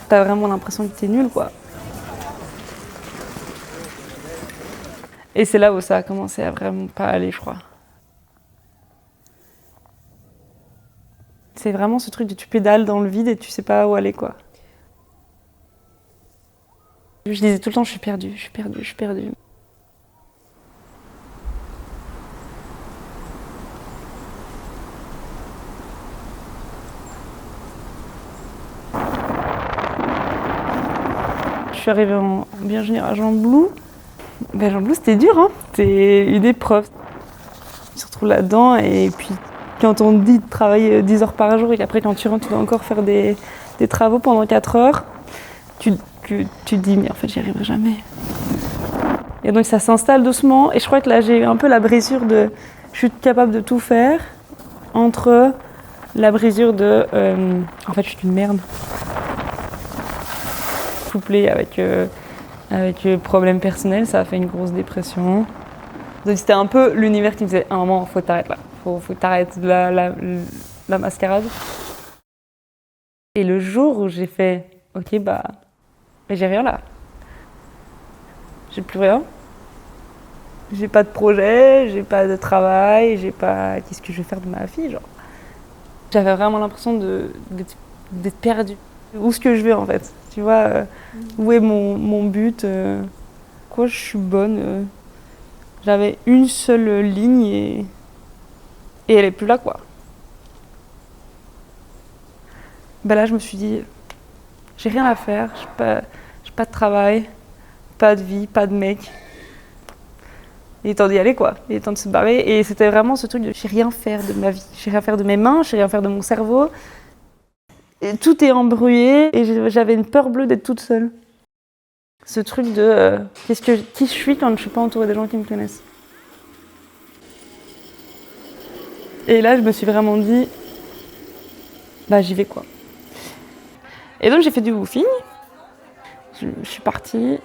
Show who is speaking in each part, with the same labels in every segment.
Speaker 1: t'as vraiment l'impression que t'es nul, quoi. Et c'est là où ça a commencé à vraiment pas aller, je crois. C'est vraiment ce truc de tu pédales dans le vide et tu sais pas où aller, quoi. Je disais tout le temps, je suis perdue, je suis perdue, je suis perdue. Je suis arrivée en bio-ingénieur à Jean Blou. Ben, Jean Blou, c'était dur, hein. C'était une épreuve. Tu te retrouves là-dedans et puis quand on te dit de travailler 10 heures par jour et qu'après quand tu rentres, tu dois encore faire des travaux pendant 4 heures, tu te dis mais en fait j'y arriverai jamais. Et donc ça s'installe doucement et je crois que là j'ai eu un peu la brisure de je suis capable de tout faire entre la brisure de en fait je suis une merde. Couplé avec problème personnel, ça a fait une grosse dépression. Donc c'était un peu l'univers qui me disait à un moment faut t'arrêter là, faut t'arrêter la mascarade. Et le jour où j'ai fait ok bah j'ai rien là. J'ai plus rien. J'ai pas de projet, j'ai pas de travail, j'ai pas. Qu'est-ce que je vais faire de ma vie, genre. J'avais vraiment l'impression d'être perdue. Où est-ce que je vais en fait? Tu vois, où est mon but? Quoi, je suis bonne? J'avais une seule ligne et elle est plus là, quoi. Ben là, je me suis dit, j'ai rien à faire, j'ai pas de travail, pas de vie, pas de mec. Il est temps d'y aller, quoi. Il est temps de se barrer. Et c'était vraiment ce truc de je sais rien faire de ma vie. Je sais rien faire de mes mains, je sais rien faire de mon cerveau. Et tout est embrouillé et j'avais une peur bleue d'être toute seule. Ce truc de qui je suis quand je suis pas entourée des gens qui me connaissent. Et là, je me suis vraiment dit, bah j'y vais, quoi. Et donc j'ai fait du woofing. Je suis partie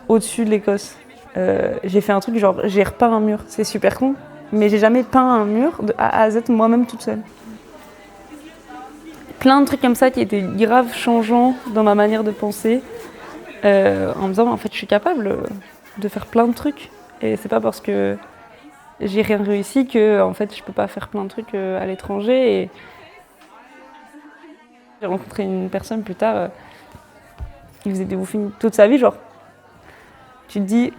Speaker 1: au-dessus de l'Écosse. J'ai fait un truc genre, j'ai repeint un mur. C'est super con, mais j'ai jamais peint un mur de A à Z moi-même toute seule. Plein de trucs comme ça qui étaient grave changeants dans ma manière de penser, en me disant en fait je suis capable de faire plein de trucs. Et c'est pas parce que j'ai rien réussi que en fait je peux pas faire plein de trucs à l'étranger. Et j'ai rencontré une personne plus tard qui faisait des woofings toute sa vie, genre. Tu te dis,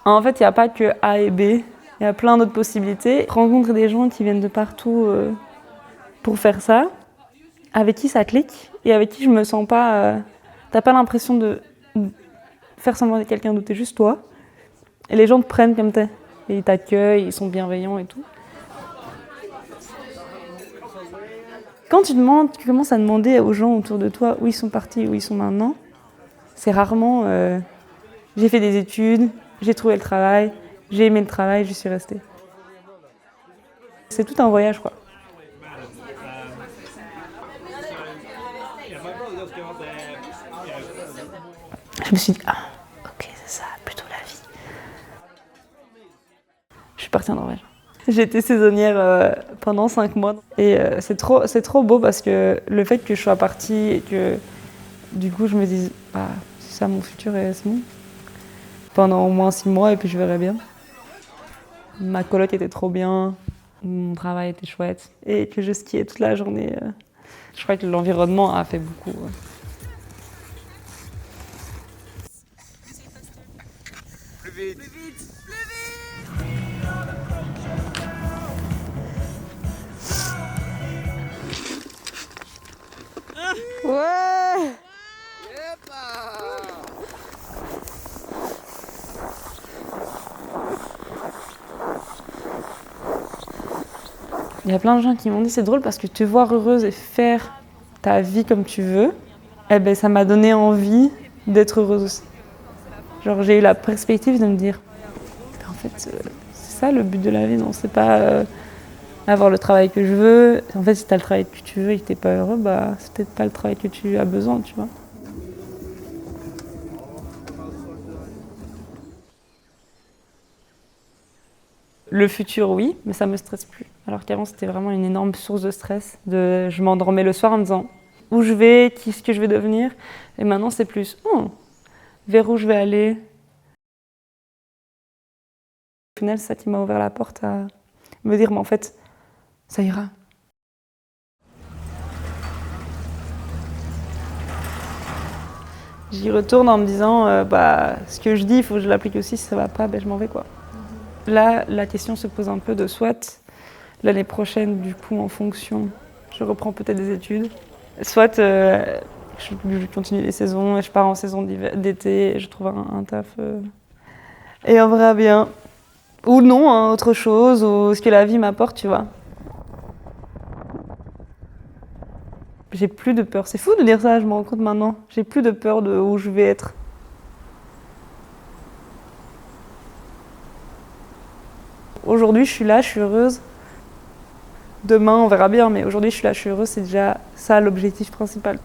Speaker 1: en fait, il n'y a pas que A et B, il y a plein d'autres possibilités. Rencontrer des gens qui viennent de partout pour faire ça, avec qui ça clique et avec qui je me sens pas. T'as pas l'impression de faire semblant d'être quelqu'un d'autre, t'es juste toi. Et les gens te prennent comme t'es. Et ils t'accueillent, ils sont bienveillants et tout. Quand tu commences à demander aux gens autour de toi où ils sont partis, où ils sont maintenant, c'est rarement j'ai fait des études, j'ai trouvé le travail, j'ai aimé le travail, j'y suis restée. C'est tout un voyage, quoi. Je me suis dit, ah, ok, c'est ça, plutôt la vie. Je suis partie en Norvège. J'ai été saisonnière pendant 5 mois. Et c'est trop beau parce que le fait que je sois partie et que du coup je me dise, bah, c'est ça mon futur et c'est bon. Pendant au moins 6 mois et puis je verrai bien. Ma coloc était trop bien, mon travail était chouette et que je skiais toute la journée. Je crois que l'environnement a fait beaucoup.
Speaker 2: Plus vite. Plus vite.
Speaker 1: Ouais. Il y a plein de gens qui m'ont dit c'est drôle parce que te voir heureuse et faire ta vie comme tu veux, eh ben ça m'a donné envie d'être heureuse aussi. Genre j'ai eu la perspective de me dire en fait c'est ça le but de la vie, non, c'est pas avoir le travail que je veux. En fait si t'as le travail que tu veux et que t'es pas heureux, bah c'est peut-être pas le travail que tu as besoin, tu vois. Le futur, oui, mais ça me stresse plus. Alors qu'avant, c'était vraiment une énorme source de stress. Je m'endormais le soir en me disant où je vais, ce que je vais devenir. Et maintenant, c'est plus vers où je vais aller. Au final, c'est ça qui m'a ouvert la porte à me dire, mais en fait, ça ira. J'y retourne en me disant, ce que je dis, il faut que je l'applique aussi. Si ça va pas, je m'en vais, quoi. Là, la question se pose un peu de soit l'année prochaine, du coup, en fonction, je reprends peut-être des études, soit je continue les saisons et je pars en saison d'été et je trouve un taf. Et on verra bien. Ou non, hein, autre chose, ou ce que la vie m'apporte, tu vois. J'ai plus de peur. C'est fou de dire ça, je me rends compte maintenant. J'ai plus de peur de où je vais être. Aujourd'hui, je suis là, je suis heureuse. Demain, on verra bien, mais aujourd'hui, je suis là, je suis heureuse. C'est déjà ça l'objectif principal.